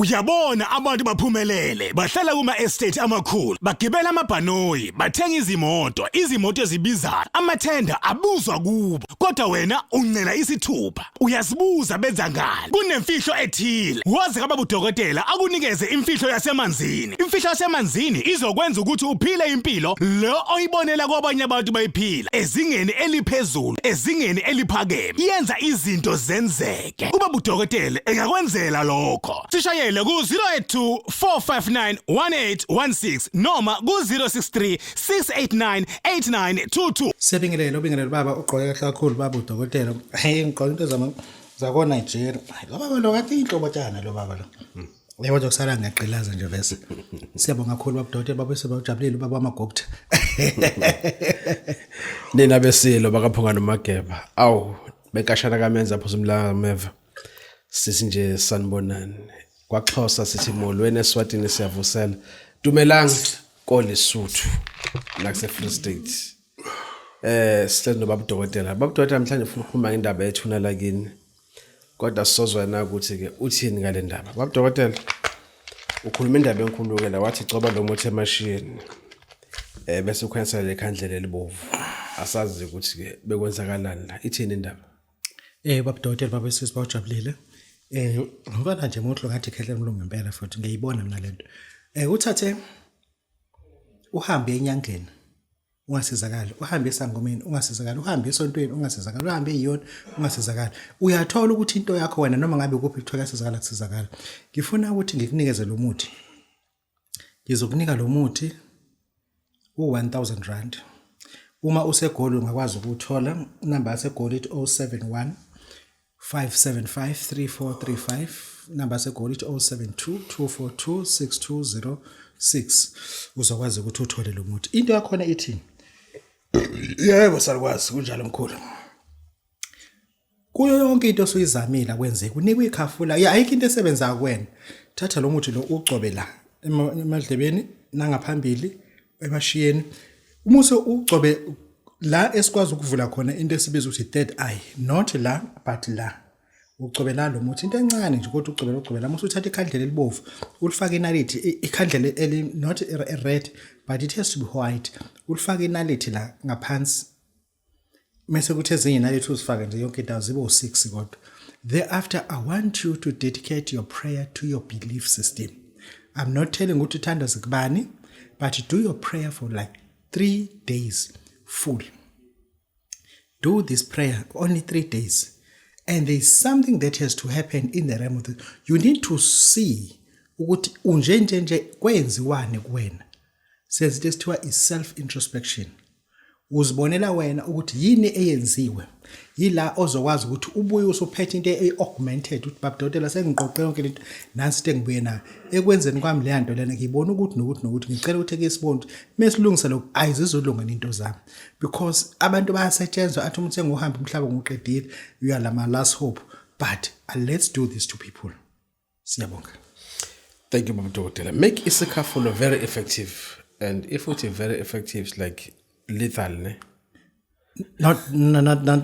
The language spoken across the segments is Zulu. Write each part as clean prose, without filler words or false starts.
Uyabona abantu baphumelele bahlala kuma estate amakhulu bagibela amabhanoyi bathenga izimoto ezibizayo amathenda abuzwa kubo kodwa wena uncela isithupha uyasibuza benza ngani kunemfihlo ethile wazi kaBabu Dokotela akunikeze imfihlo yasemanzini izokwenza ukuthi uphile impilo lo oyibonela kwabanye abantu bayiphila ezingeni eliphezulu ezingeni eliphakeme yenza izinto zenzeke uBabu Dokotela engakwenzela lokho sishayele ku 082 459 1816 noma ku 063 689 8922 Siyabingelela baba ugqoke kakhulu Babu Dokotela ngigqoka into zako Nigeria lo baba lo ngathi inhlobo tjana lo baba lo yebo nje kusala ngiyaqhilaza nje vese siyabonga kakhulu Babu Dokotela baba sebajabulile baba wamagokutha nina besilo bakaphunga nomageba awu benkashana kamenza phosa umla meva sisi nje sanibonani kwaXhosa sithi molweni eSwatini siyavusela dumelanga koLesotho nakuse Free State sihleli noBabu Dokotela Babu Dokotela mhlanje ufuna ukukhuluma indaba yeThuna Lakini kodwa sizozwa na ukuthi ke uthini ngale ndaba Babu Dokotela ukhuluma indaba enkulu ke la wathi coba lo muthi emashiyeni bese ukhansela lekhandlela elibovu asazi ukuthi ke bekwenzakalani la ithini indaba Babu Dokotela baba sisibawujabulile ngoba nje umuntu ngathi khehle umlungu ngempela futhi ngiyibona mina lento uthathe uhambe enyangeni ungasizakala uhambe esangomeni ungasizakala uhambe esontweni ungasizakala uhambe eyiyona ungasizakala uyathola ukuthi into yakho wena noma ngabe kuphi kuthola sizakala kusizakala ngifuna ukuthi ngikunikeze lo muthi ngizokunika lo muthi u1000 rand uma usegoli ungakwazi ukuthola number yasegoli 071 5753435 number segoli 072 242 6206 uzokwazi ukuthi uthole lo muthi into yakho na ithi yebo salukwazi kunjalo mkhulu kuyo yonke into osuyizamile kwenzeka unikwe ikhafula ayikho into esebenza kuwena thatha lo muthi lo ucobe la emadlebeni nangaphambili emashiyeni umuse ucobe la esikwazi ukuvula khona into esibiza ukuthi third eye not la but la ucobela lo muthi into encane nje kodwa ucobela mase uthatha ikhandlela elibovu ulifaka inalithi ikhandlela eli not red but it has to be white ulifaka inalithi la ngaphansi mase kuthi ezinye inalithi uzifaka nje yonke indawo zibe u6 kodwa thereafter I want you to dedicate your prayer to your belief system I'm not telling you to uthandaze kubani but do your prayer for like 3 days full. Do this prayer only 3 days. And there is something that has to happen in the realm of the... You need to see ukuthi unjenjenje kwenziwane kuwena. Says this to is self-introspection. Uzibonela wena ukuthi yini eyenziwe. Yila ozokwazi ukuthi ubuye usuphethe into e-augmented ukuthi Babu Dokotela sengiqoqe yonke into nansi into engibuye nayo. Ekwenzeni kwami le nto lena ngiyibona ukuthi nokuthi ngicela ukuthi ke sibonke mesilungisa lokho ayizizolunga into zami because abantu bayasetshenzwa athi umuntu sengohamba umhlaba ngoqedile you are my last hope but let's do this to people. Siyabonga. Thank you Babu Dokotela make isikhafulo very effective and if it's very effective it's like lethal ne not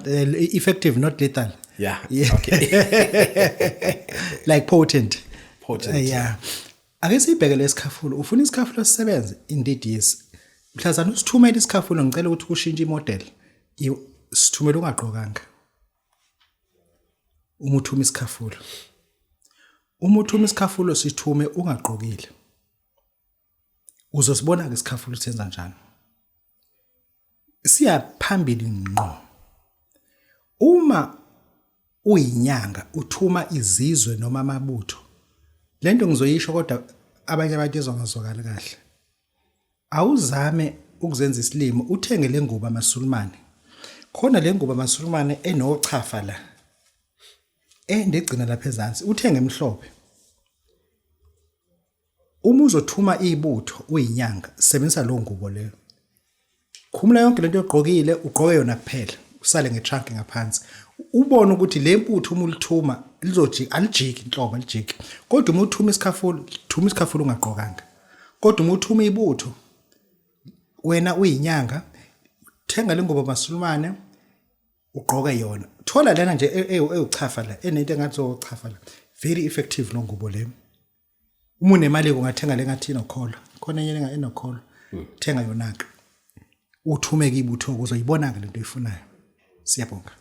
effective not lethal yeah. Okay. Like potent yeah. Ake sibhekele isikhafulo ufuna isikhafulo sisebenze indeed yes mhlazana usithumela isikhafulo ngicela ukuthi kushintshe imodel sithumela ungaqhokanga umuthuma isikhafulo sithume ungaqhokile uzosibona ke isikhafulo senza njani siyaphambili ngqo uma uyinyanga uthuma izizwe noma amabutho lento ngizoyisho kodwa abanye abantu ezongazwakala kahle awuzame ukuzenza isilimo uthenge lengubo amasulumane khona lengubo amasulumane enochafa la endegcina lapha ezantsi uthenge emhlophe uma uzothuma ibutho uyinyanga sebenzisa lo ngubo leyo khumula yonke lento ogqokile ugqoke yona kuphela usale ngetrunk ngaphansi ubone ukuthi le mputhu uma ulithuma lizojika alijiki inhlobo alijiki kodwa uma uthuma isikhafulo thuma isikhafulo ungaqhokanga kodwa uma uthuma ibutho wena uyinyanga thenga lengubo masulumane ugqoke yona thola lana nje ewuchafa la enento engathi ochafa la very effective lo ngubo le uma unemali ungathenga lengathi inokholo khona enye enokholo thenga yona ke uthume kibutho ukuzoyibona ke lento oyifunayo siyabonga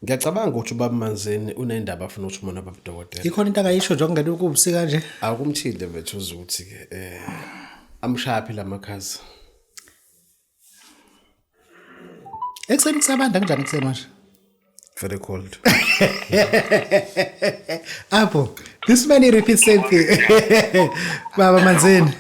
Ngiyacabanga ukuthi ubaba Manzini unendaba afuna ukuthi umona Babu Dokotela. ikhona into akayisho nje okungena ukubusika nje Akumthinde bethu ukuthi ke amshaphi lamakhazi. ekseni kusabanda kanjani ekseni manje Very cold. apho this man repeats same thing baba Manzini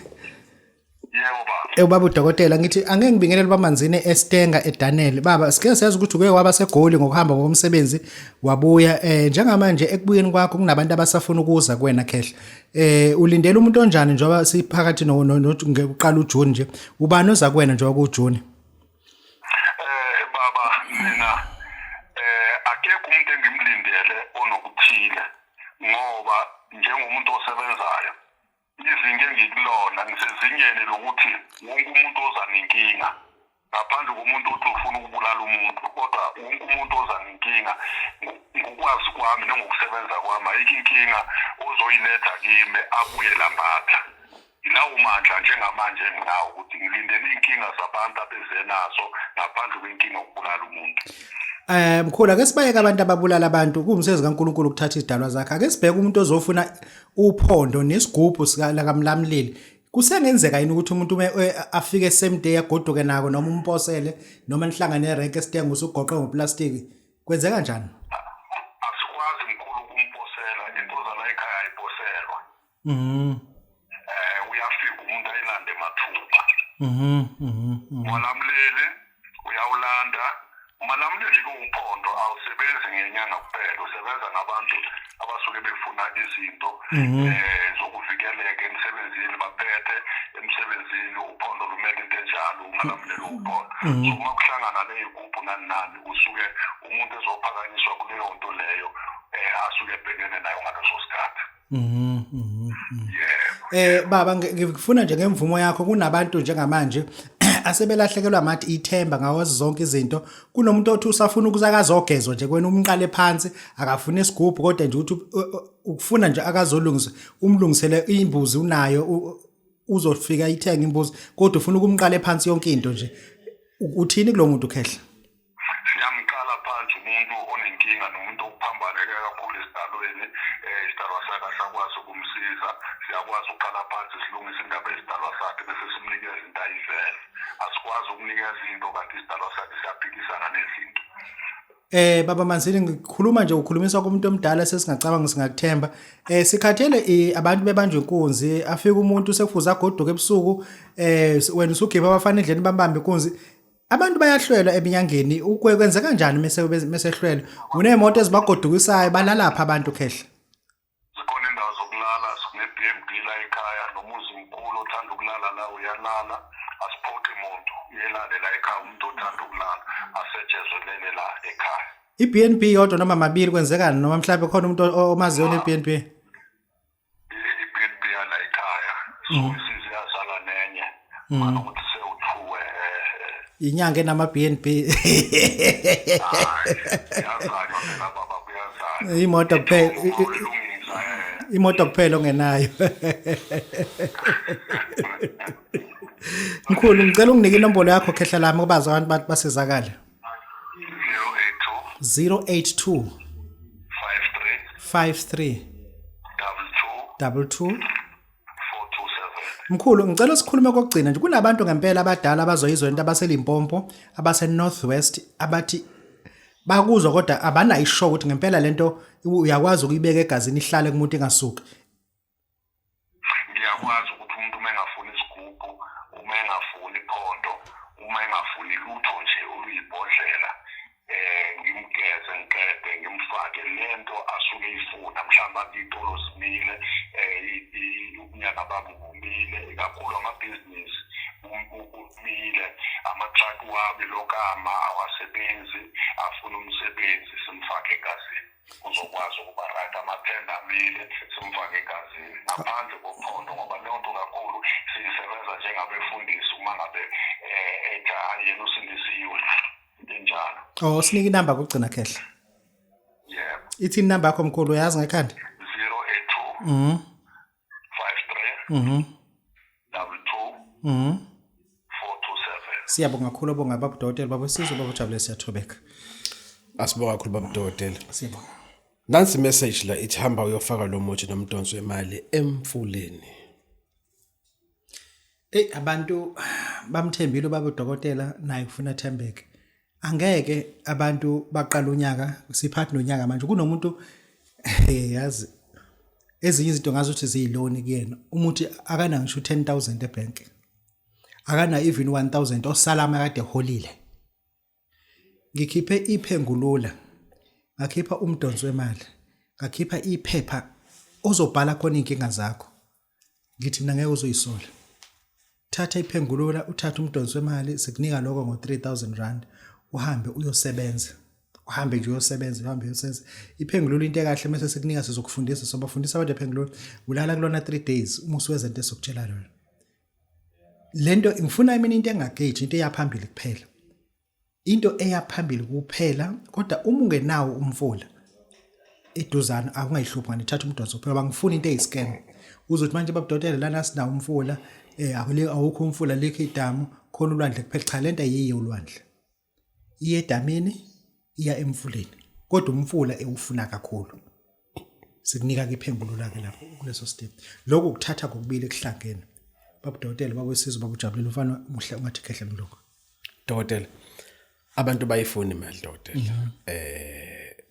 Yebo baba. Babu Dokotela ngithi angeke ngibingelele bamanzini eStenga eDanel baba sike siyazi ukuthi uke waba segoli ngokuhamba ngokomsebenzi wabuya njengamanje ekubuyeni kwakho kunabantu abasafuna ukuza kuwena khehla ulindele umuntu onjani njoba siphakathi noqala uJune nje ubani oza kuwena njoba kuJune Baba mina akekho umuntu engimlindele onokuthile ngoba njengomuntu osebenzayo izinto engikulona ngisezingeni lokuthi wonke umuntu oza nenkinga ngaphandle komuntu othi ufuna ukubulala umuntu kodwa wonke umuntu oza nenkinga ngokwazi kwami nangokusebenza kwami ayikho inkinga ozoyiletha kimi abuye lambatha ilawo mandla njengamanje nginawo ukuthi ngilindele inkinga zabantu abezenazo ngaphandle kwenkinga ukubulala umuntu mkhulu ake sibayeke abantu ababulala abantu kumsezi kaNkuluNkulu ukuthatha izidalwa zakhe ake sibheke umuntu ozofuna uphondo nesigubhu sika lakamlamlili kusengenzeka yini ukuthi umuntu afike same day agoduke nako noma umposele noma nihlangane erank eStenga usugoqe ngoplastic kwenzeka kanjani asikwazi mkhulu kumposela into zala ekhaya ayiposelwa uyafika umuntu ayilande mathupha malamlele uyawulanda malamlele kuwuphondo awusebenzi ngenyanga kuphela usebenza nabantu abasuke befuna izinto zokuvikeleka emsebenzini baphethe emsebenzini uphondo lumele into enjalo malamlele uphondo so uma kuhlangana nezigubhu nani usuke umuntu ezophakanyiswa kuleyo nto leyo asuke ebhekene nayo ngaleso sikhathi baba ngifuna nje ngemvumo yakho kunabantu njengamanje asebelahlekelwa amathi ithemba ngawo zonke izinto kunomuntu othi usafuna ukuzakazogezwa nje kwena umqale phansi akafuna isigubhu kodwa nje ukuthi ukufuna nje akazolungisa umlungisele imbuzi unayo uzofika ithenga imbuzi kodwa ufuna ukumqale phansi yonke into nje uthini kulo muntu khehla siyamqala phansi umuntu onenkinga nomuntu ophambaneke kakhulu esidalweni isidalwa sakhe sakwazi ukumsiza siyakwazi ukuqala phansi silungisa indaba esidalwa sakhe bese simnikeza into ayivele asikwazi ukunikeza into kanti isidalwa sakhe siyaphikisana nezinto baba Manzini ngikhuluma nje ukhulumisa kumuntu omdala sesingacabanga singakuthemba sikhathele abantu bebanjwe inkunzi afika umuntu sekufuza agoduke ebusuku wena usugeba abafana endleni bambambe inkunzi abantu bayahlwela eminyangeni ukwenza kanjani mesehlwela uneemoto ezibagodukisayo balalapha abantu khehla zikhona indawo zokulala sine-BnB la ekhaya nomuzi mkhulu othanda ukulala la uyalala asiphokhe imoto uyelale la ekhaya umuntu othanda ukulala asetshezolele la ekhaya iBnB yodwa noma mabili kwenzekani noma mhlawumbe khona umuntu omaziyo neBnB iBnB la ekhaya so siziyazala nenye mana ukuthi sewuthuwe inyanga enamaBnB yazanywa phela baba kuyazanywa imoto kuphela imoto kuphela ongenayo Mkhulu ngicela unginike inombolo yakho khehla lami ukubaza abantu basizakala 082 53 22 Mkhulu ngicela sikhulume kokugcina nje kunabantu ngempela abadala abazoyizwa into abaselimpompo abase Northwest abathi bakuzwa kodwa abana ishow ukuthi ngempela lento uyakwazi ukuyibeka egazini ihlale kumuntu engasuki ngiyakwazi ukuthi umuntu uma engafuni isigubhu uma engafuni iphondo uma engafuni lutho nje oluyibhodlela ngimgeze ngikede ngimfake lento asuke ifuna mhlawumbe itolo simile unyaka babu umile kakhulu amabhizinisi umile ama-truck wabe lokama awasebenzi afuna umsebenzi simfake egazini uzokwazi ukuba right amathenda amile simfake egazini ngaphandle kophondo ngoba leyo nto kakhulu siyisebenza njengabefundisi uma ngabe yena usindisiwe enjalo sinike inamba kugcina khehla yebo ithi inamba yakho mkhulu uyazi ngekhanda 082 53 -2 427. Siyabonga kakhulu obonga Babu Dokotela Babu Sizwe Babu Jabule siyathobeka. Asibonga kakhulu Babu Dokotela. Siyabonga. Nansi message la ithi hamba uyofaka lo muthi nomdonso wemali emfuleni. Abantu bamthembile Babu Dokotela naye ufuna thembeke. Angeke abantu baqala unyaka siphathi nonyaka manje kunomuntu yazi ezinye izinto ngazuthi ziyiloni kuyena umuthi akana ngisho 10,000 ebank. Akana even 1,000 osalama kade holile. Ngikhiphe iphengulula. Ngakhipha umdonso wemali. Ngakhipha iphepha ozobhala khona inkinga zakho. Ngithi mina ngeke uzoyisola. Thatha iphengulula uthatha umdonso wemali sikunika lokho ngo3,000 rand uhambe uyosebenza. Uhambe nje uyosebenza uhambe uyosebenza. Iphengulula into ekahle mase sikunika sizokufundisa sobafundisa abantu iphengulula ulala kulona 3 days uma usuwenza into esokutshela lona. Lento ngifuna mina into engagage into eyaphambili kuphela. Into eyaphambili kuphela kodwa uma ungenawo umfula eduzana akungayihluphi ngani thatha umdonso phela bangifuna into eyiscam. Uzothi manje Babu Dokotela lana sinawo umfula awukho umfula lekho idamu khona ulwandle kuphela cha lento ayiye ulwandle. Iye edamini iya emfuleni kodwa umfula ewufuna kakhulu. Sikunika ke iphengulula ke lapho kuleso step. Lokho kuthatha kokubili kuhlangene. Babu Dokotela Babu Sizwe Babu Jabule ufana muhle ungathi khehle ngiloko. Dokotela abantu bayifuna imali Dokotela.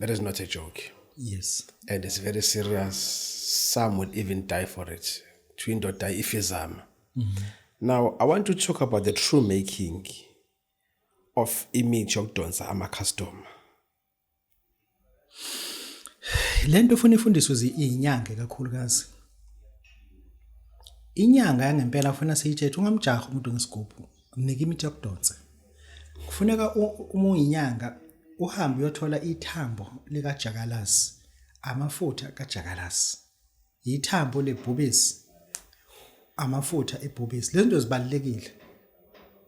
That is not a joke. Yes. And it's very serious. Some would even die for it. Twindo die if izama. Now I want to talk about the true making of image yokudonsa ama-customer. Lento ufuna ifundiswe izinyanga kakhulukazi. Inyanga yangempela ufuna siyithethe ungamjaha umuntu ngesigubhu unika imithi yokudonsa. Kufuneka uma uyinyanga uhambe uyothola ithambo lika jakalasi amafutha kajakalasi. Ithambo lebhubisi amafutha ebhubisi. Lento zibalekile.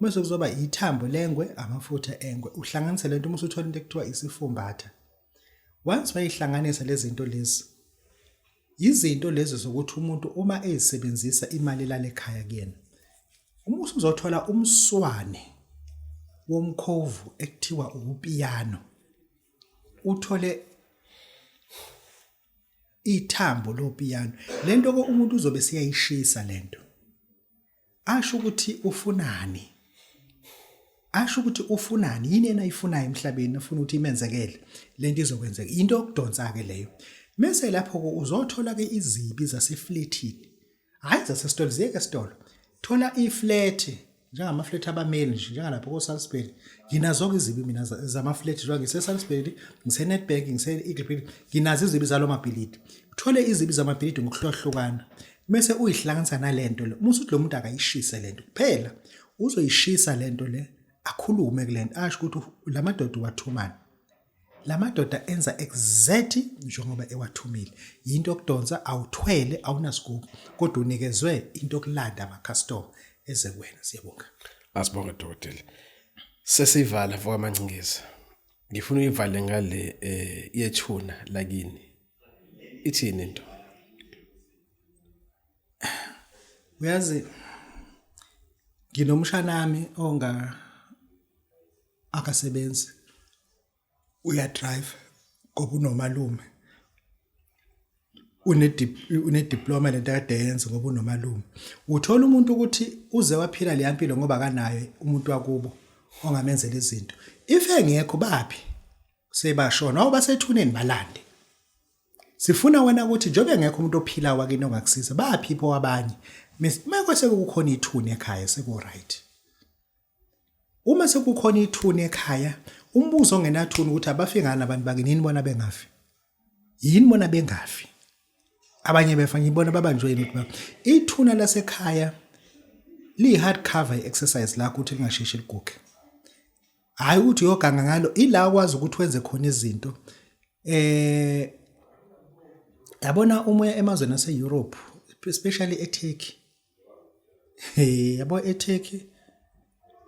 Mase kuzoba ithambo lengwe amafutha engwe uhlanganise lento uma usuthola into ekuthiwa isifumbatha. Once bayihlanganisa lezi zinto lezi izinto lezi zokuthi umuntu uma ezisebenzisa imali lale ekhaya kuyena uma usuzothola umswane womkhovu ekuthiwa upiyano uthole ithambo lopiyano lento ko umuntu uzobe siyayishisa lento asho ukuthi ufunani yini yena ayifunayo emhlabeni afuna ukuthi imenzekele lento izokwenzeka into yokudonsa ke leyo mase lapho ko uzothola ke izibi zasefletini hayi zasesitolo ziyeke esitolo thola iflat njengama flat abameli nje njengalapho ko Salisbury nginazo ke izibi mina zama flat njengoba ngise Salisbury ngise Nedbank ngise Eagle nginazo izibi zalo mabhilidi uthole izibi zamabhilidi ngokuhlohlukana mase uyihlanganisa nalento le musu lo muntu akayishise lento kuphela uzoyishisa lento le akhulume kulento asho ukuthi lamadoda wathumana lamadoda enza exact njengoba ewathumile into yokudonsa awuthwele awunasigubhu kodwa unikezwe into yokulanda ama customer eze kuwena siyabonga. Asibonga Dokotela. Sesivala for amancingezi. Ngifuna uyivale ngale yethuna lakini. Ithini into? Uyazi nginomshanami akasebenzi uya drive ngoba unomalume une diploma lento akadenze ngoba unomalume uthola umuntu ukuthi uze waphila le yampilo ngoba kanayo umuntu wakubo ongamenzela izinto if engekho baphi sebashona awuba sethuneni balande sifuna wena ukuthi njobe engekho umuntu ophila wakini ongakusiza baphi pho abanye mase sekukhona ithuna ekhaya seku right uma sekukhona ithuna ekhaya umbuzo ongenathuna ukuthi abafingana abantu bakini yini bona bengafi yini bona bengafi abanye befa ngibona babanjwe yini ithuna lasekhaya li hard cover exercise la ukuthi lingasheshi liguge hayi ukuthi yoganga ngalo ila kwazi ukuthi wenze khona izinto yabona umoya emazweni ase Europe especially eTurkey yabo eTurkey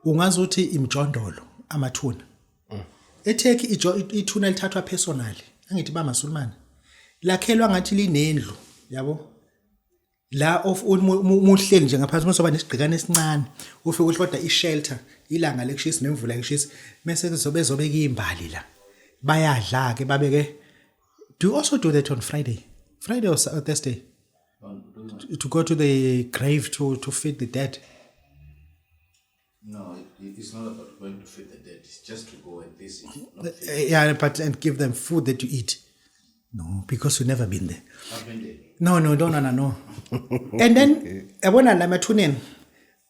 ungazi ukuthi imjondolo amathuna eTurkey ithuna lithathwa personally angithi ba masulmane lakhelwa ngathi linendlu yabo la of umuhleli nje ngaphansi masoba nesigqikane esincane ufike uhloda ishelter ilanga lekushisa nemvula lekushisa mase kuzobezobeka imbali la bayadla ke babeke. Do you also do that on Friday or Thursday to go to the grave to feed the dead? No, it's not about going to feed the dead. It's just to go and visit. Yeah, but and give them food that you eat. No, because you've never been there. I've been there. No. And then yabona la mathuneni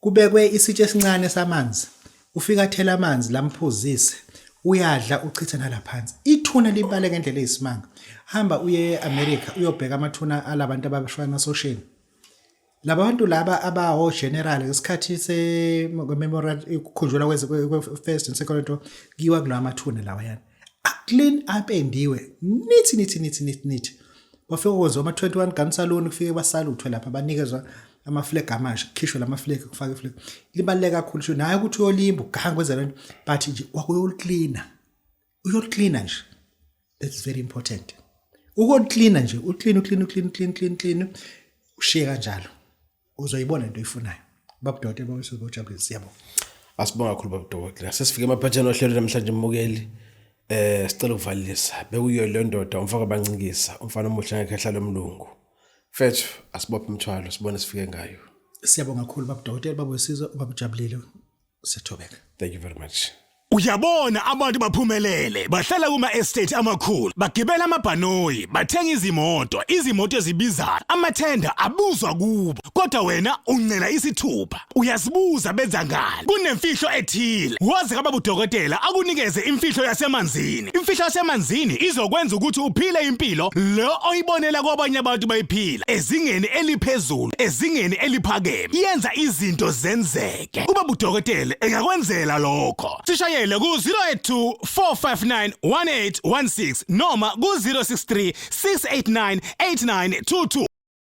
kubekwe isitshe esincane samanzi. Ufika thela amanzi lamphuzise. Uyadla uchitha nalaphansi. Ithuna libaleke ngendlela eyisimanga. Hamba uye eAmerica uyobheka amathuna alabantu abashwana esosheni. Labantu laba abawo general ngesikhathi se memorial ukukhunjulwa kwe first and second to giwa kula mathuna lawa yana. Clean up endiwe. Nithi. Bafika kwenza ama 21 gun salon kufike basaluthwe lapha banikezwa ama flag amasha khishwe lama flag kufaka flag. Libaleka kakhulu sho naye ukuthi uyolimba uganga kwenza lento but nje wakuyocleaner. Uyocleaner nje. That's very important. Ukocleaner nje, uclean ushiye kanjalo. Uzoyibona into oyifunayo. Babu Dokotela bawusebojabulisa siyabonga. Asibonga kakhulu Babu Dokotela. Sesifike emaphatheni ohlelo namhlanje mbukeli. Sicela ukuvalisa bekuyo le ndoda umfaka abancikisa umfana omuhle ngeke ehlala omlungu. Fethu asibophe imthwalo sibone sifike ngayo. Siyabonga kakhulu Babu Dokotela babusizwe babujabulile. Siyathokoza. Thank you very much. Uyabona abantu baphumelele bahlala kuma estate amakhulu bagibela amabhanoyi bathenga izimoto ezibizayo amathenda abuzwa kubo kodwa wena uncela isithupha uyazibuza benza ngani kunemfihlo ethile wazi kaBabu Dokotela akunikeze imfihlo yasemanzini izokwenza ukuthi uphile impilo lo oyibonela kwabanye abantu bayiphila ezingeni eliphezulu ezingeni eliphakeme yenza izinto zenzeke uBabu Dokotela engakwenzela lokho sishayele ku 082 459 1816 noma ku 063 689 8922